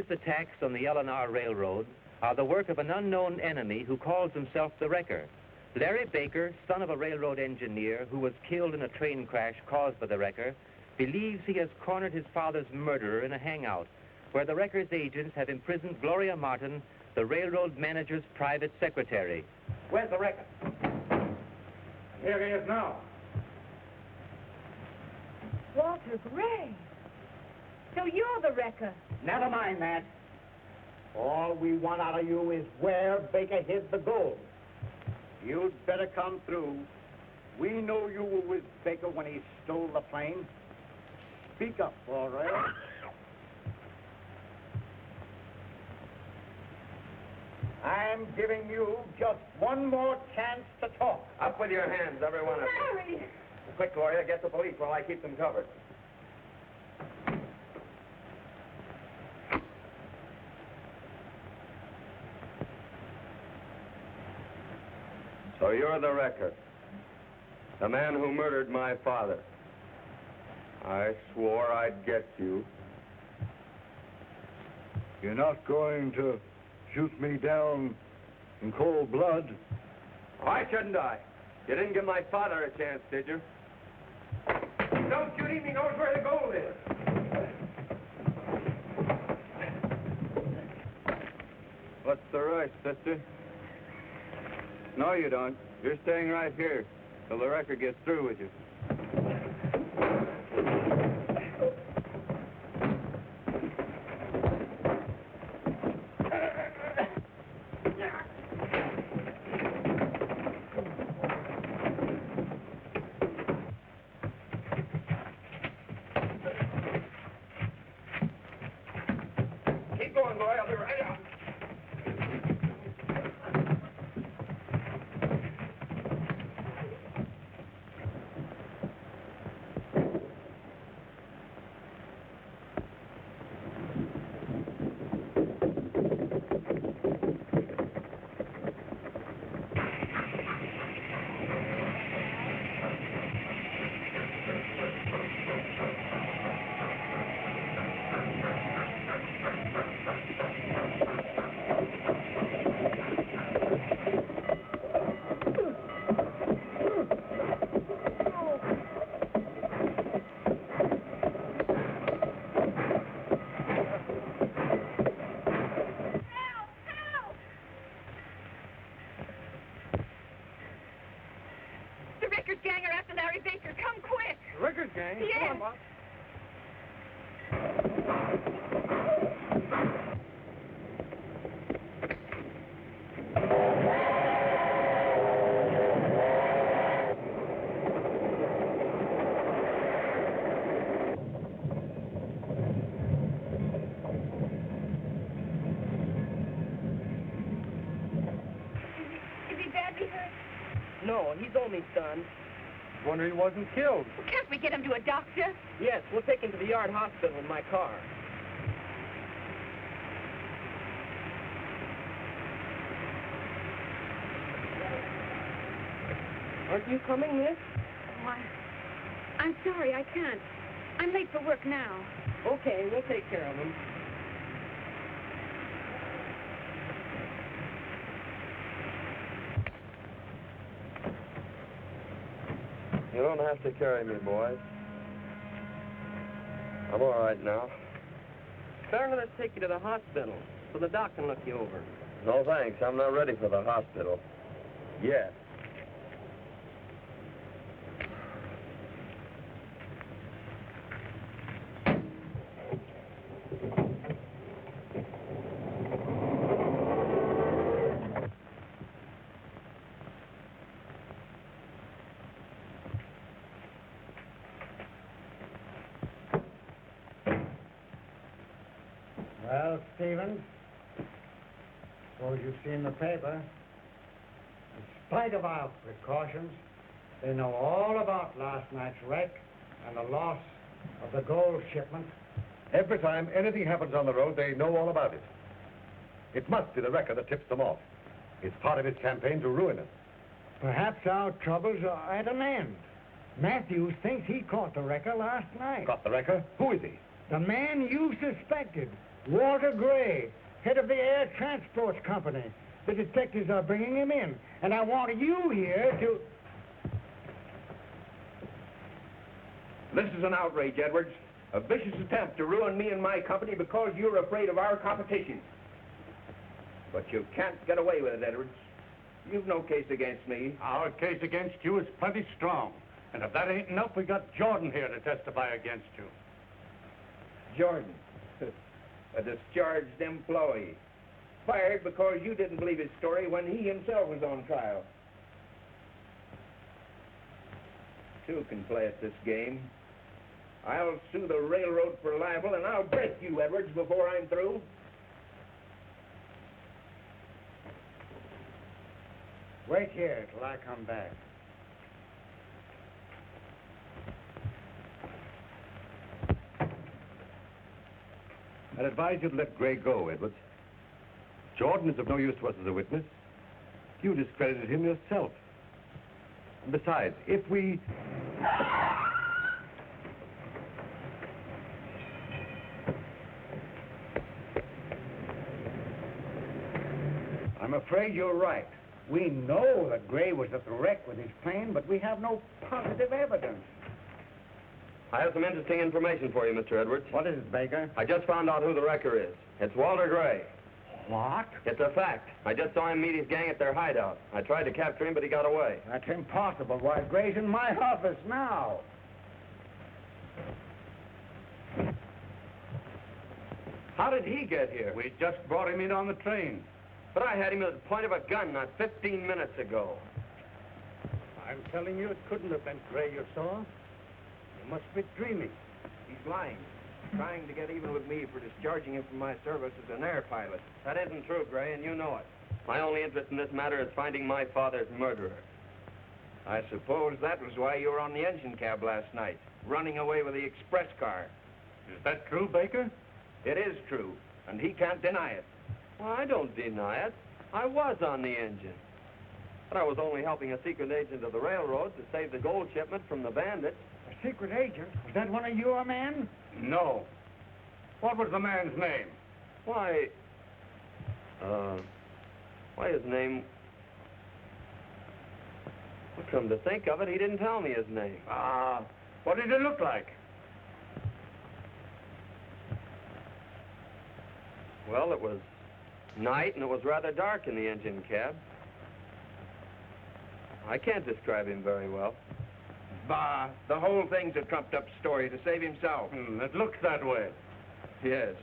previous attacks on the L&R Railroad are the work of an unknown enemy who calls himself the Wrecker. Larry Baker, son of a railroad engineer who was killed in a train crash caused by the Wrecker, believes he has cornered his father's murderer in a hangout, where the Wrecker's agents have imprisoned Gloria Martin, the railroad manager's private secretary. Where's the Wrecker? Here he is now. Walter Gray. So you're the Wrecker. Never mind that. All we want out of you is where Baker hid the gold. You'd better come through. We know you were with Baker when he stole the plane. Speak up, all right? I'm giving you just one more chance to talk. Up with your hands, every one of you. Larry! Quick, Gloria, get the police while I keep them covered. So you're the Wrecker, the man who murdered my father. I swore I'd get you. You're not going to shoot me down in cold blood? Why shouldn't I? You didn't give my father a chance, did you? Don't shoot him, he knows where the gold is. What's the rush, sister? No, you don't. You're staying right here till the Wrecker gets through with you. Keep going, boy. I'll be right out. Gang are after Larry Baker. Come quick. Wrecker's gang? Yes. Come on, Bob. Is he badly hurt? No, he's only stunned. Wonder he wasn't killed. Can't we get him to a doctor? Yes, we'll take him to the Yard Hospital in my car. Aren't you coming, miss? Oh, I'm sorry, I can't. I'm late for work now. Okay, we'll take care of him. You don't have to carry me, boys. I'm all right now. Better let us take you to the hospital so the doc can look you over. No, thanks. I'm not ready for the hospital. Yet. Well, Stevens, suppose you've seen the paper. In spite of our precautions, they know all about last night's wreck and the loss of the gold shipment. Every time anything happens on the road, they know all about it. It must be the Wrecker that tips them off. It's part of his campaign to ruin us. Perhaps our troubles are at an end. Matthews thinks he caught the Wrecker last night. Got the Wrecker? Who is he? The man you suspected, Walter Gray, head of the Air Transport Company. The detectives are bringing him in, and I want you here to... This is an outrage, Edwards. A vicious attempt to ruin me and my company because you're afraid of our competition. But you can't get away with it, Edwards. You've no case against me. Our case against you is plenty strong. And if that ain't enough, we got Jordan here to testify against you. Jordan, a discharged employee. Fired because you didn't believe his story when he himself was on trial. Two can play at this game. I'll sue the railroad for libel, and I'll break you, Edwards, before I'm through. Wait here till I come back. I'd advise you to let Gray go, Edwards. Jordan is of no use to us as a witness. You discredited him yourself. And besides, if we... I'm afraid you're right. We know that Gray was at the wreck with his plane, but we have no positive evidence. I have some interesting information for you, Mr. Edwards. What is it, Baker? I just found out who the wrecker is. It's Walter Gray. What? It's a fact. I just saw him meet his gang at their hideout. I tried to capture him, but he got away. That's impossible. Why, Gray's in my office now. How did he get here? We just brought him in on the train. But I had him at the point of a gun not 15 minutes ago. I'm telling you, it couldn't have been Gray you saw. You must be dreaming. He's lying. Trying to get even with me for discharging him from my service as an air pilot. That isn't true, Gray, and you know it. My only interest in this matter is finding my father's murderer. I suppose that was why you were on the engine cab last night, running away with the express car. Is that true, Baker? It is true, and he can't deny it. Well, I don't deny it. I was on the engine. But I was only helping a secret agent of the railroad to save the gold shipment from the bandits. A secret agent? Was that one of your men? No. What was the man's name? Why, his name... Well, come to think of it, he didn't tell me his name. What did it look like? Well, it was night, and it was rather dark in the engine cab. I can't describe him very well. Bah, the whole thing's a trumped-up story to save himself. It looks that way. Yes.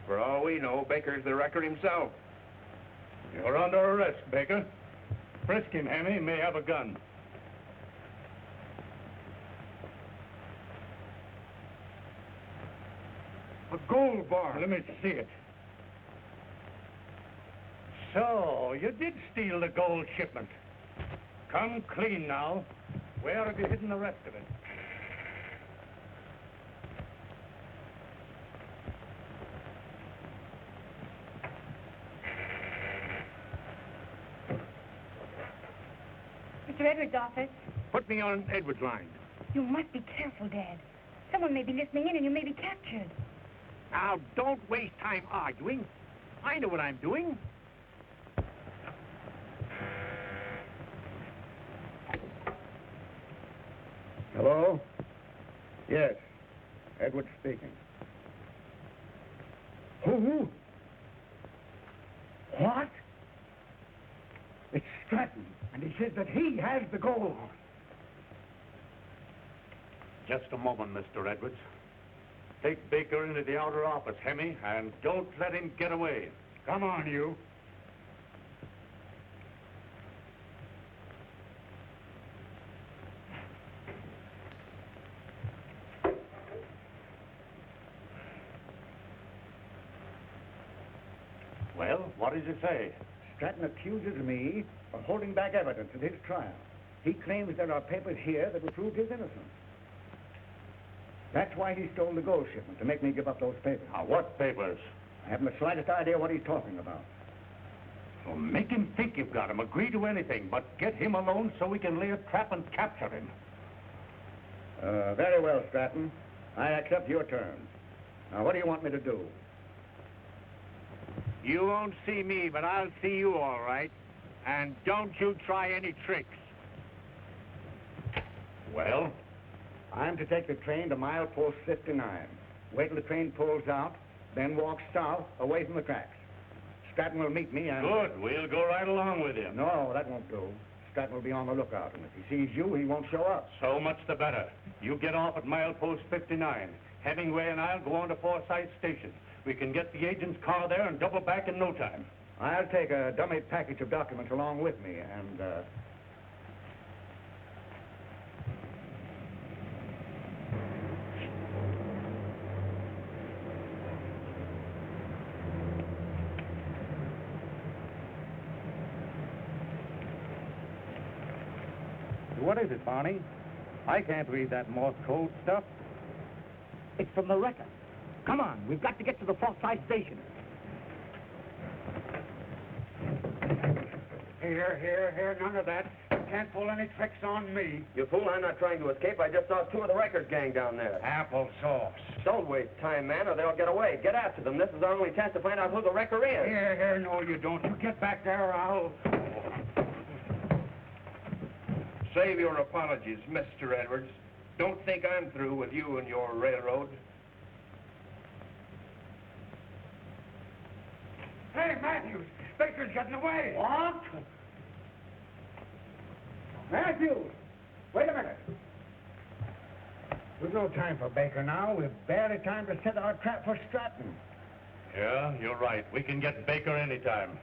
For all we know, Baker's the wrecker himself. You're under arrest, Baker. Frisk him, Hemmy. He may have a gun. A gold bar. Let me see it. So, you did steal the gold shipment. Come clean now. Where have you hidden the rest of it? Mr. Edwards' office. Put me on Edwards' line. You must be careful, Dad. Someone may be listening in and you may be captured. Now, don't waste time arguing. I know what I'm doing. Hello? Yes. Edward speaking. Who? What? It's Stratton, and he says that he has the gold. Just a moment, Mr. Edwards. Take Baker into the outer office, Hemmy, and don't let him get away. Come on, you. Well, what does he say? Stratton accuses me of holding back evidence at his trial. He claims there are papers here that will prove his innocence. That's why he stole the gold shipment, to make me give up those papers. Now, what papers? I haven't the slightest idea what he's talking about. Well, make him think you've got him. Agree to anything, but get him alone so we can lay a trap and capture him. Very well, Stratton. I accept your terms. Now, what do you want me to do? You won't see me, but I'll see you all right. And don't you try any tricks. Well? I'm to take the train to milepost 59. Wait till the train pulls out, then walk south, away from the tracks. Stratton will meet me and... Good. We'll go right along with him. No, that won't do. Stratton will be on the lookout, and if he sees you, he won't show up. So much the better. You get off at milepost 59. Hemingway and I'll go on to Forsyth Station. We can get the agent's car there and double back in no time. I'll take a dummy package of documents along with me, and, What is it, Barney? I can't read that Morse code stuff. It's from the wrecker. Come on, we've got to get to the Forsyth Station. Here, none of that. Can't pull any tricks on me. You fool, I'm not trying to escape. I just saw two of the Records gang down there. Applesauce. Don't waste time, man, or they'll get away. Get after them. This is our only chance to find out who the wrecker is. Here, no, you don't. You get back there or I'll... Save your apologies, Mr. Edwards. Don't think I'm through with you and your railroad. Hey, Matthews, Baker's getting away. What? Matthews, wait a minute. We've no time for Baker now. We've barely time to set our trap for Stratton. Yeah, you're right. We can get Baker anytime.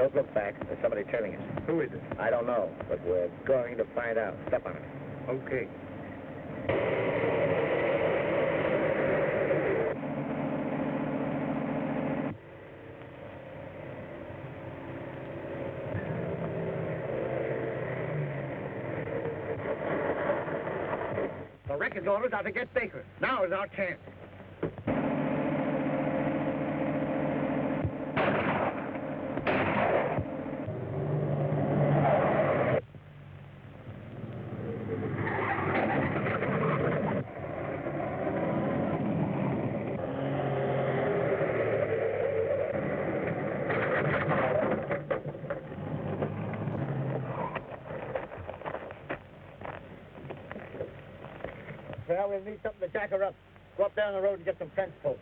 don't look back. There's somebody trailing us. Who is it? I don't know, but we're going to find out. Step on it. Okay. The Records orders are to get Baker. Now is our chance. Well, we'll need something to jack her up. Go up down the road and get some fence posts.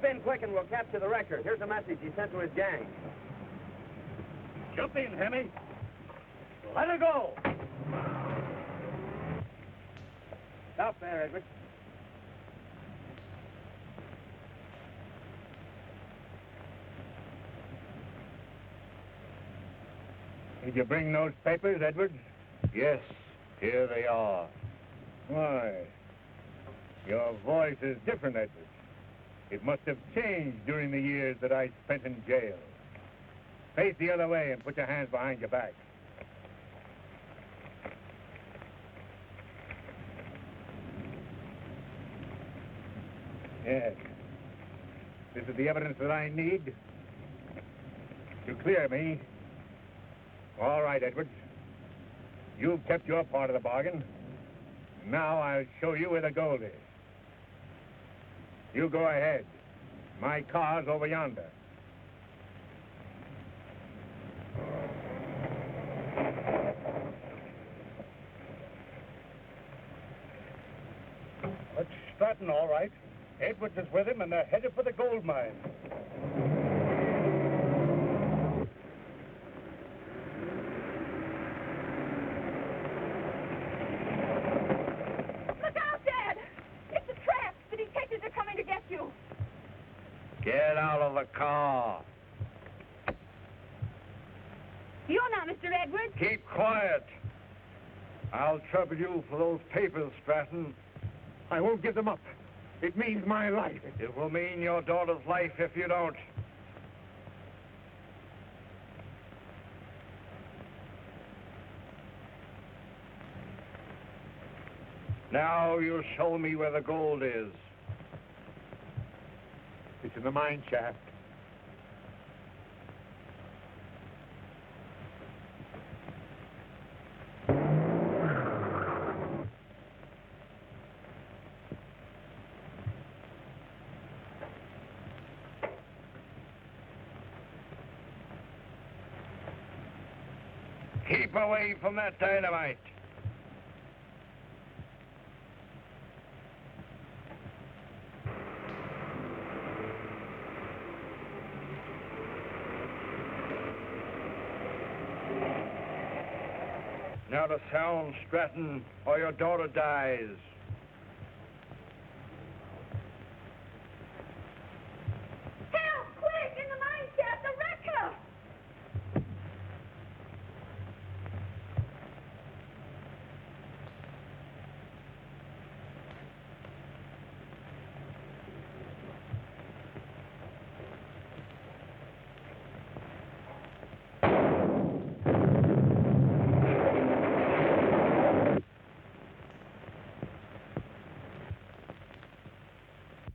Jump in quick and we'll capture the wrecker. Here's a message he sent to his gang. Jump in, Hemmy. Let her go. Stop there, Edward. Did you bring those papers, Edwards? Yes, here they are. Why, your voice is different, Edwards. It must have changed during the years that I spent in jail. Face the other way and put your hands behind your back. Yes. This is the evidence that I need to clear me. All right, Edwards. You've kept your part of the bargain. Now I'll show you where the gold is. You go ahead. My car's over yonder. That's Stratton, all right. Edwards is with him, and they're headed for the gold mine. Look out, Dad! It's a trap! The detectives are coming to get you. Get out of the car. You're not Mr. Edwards. Keep quiet. I'll trouble you for those papers, Stratton. I won't give them up. It means my life. It will mean your daughter's life if you don't. Now you'll show me where the gold is. It's in the mine shaft. Keep away from that dynamite. Now to sound, Stratton, or your daughter dies.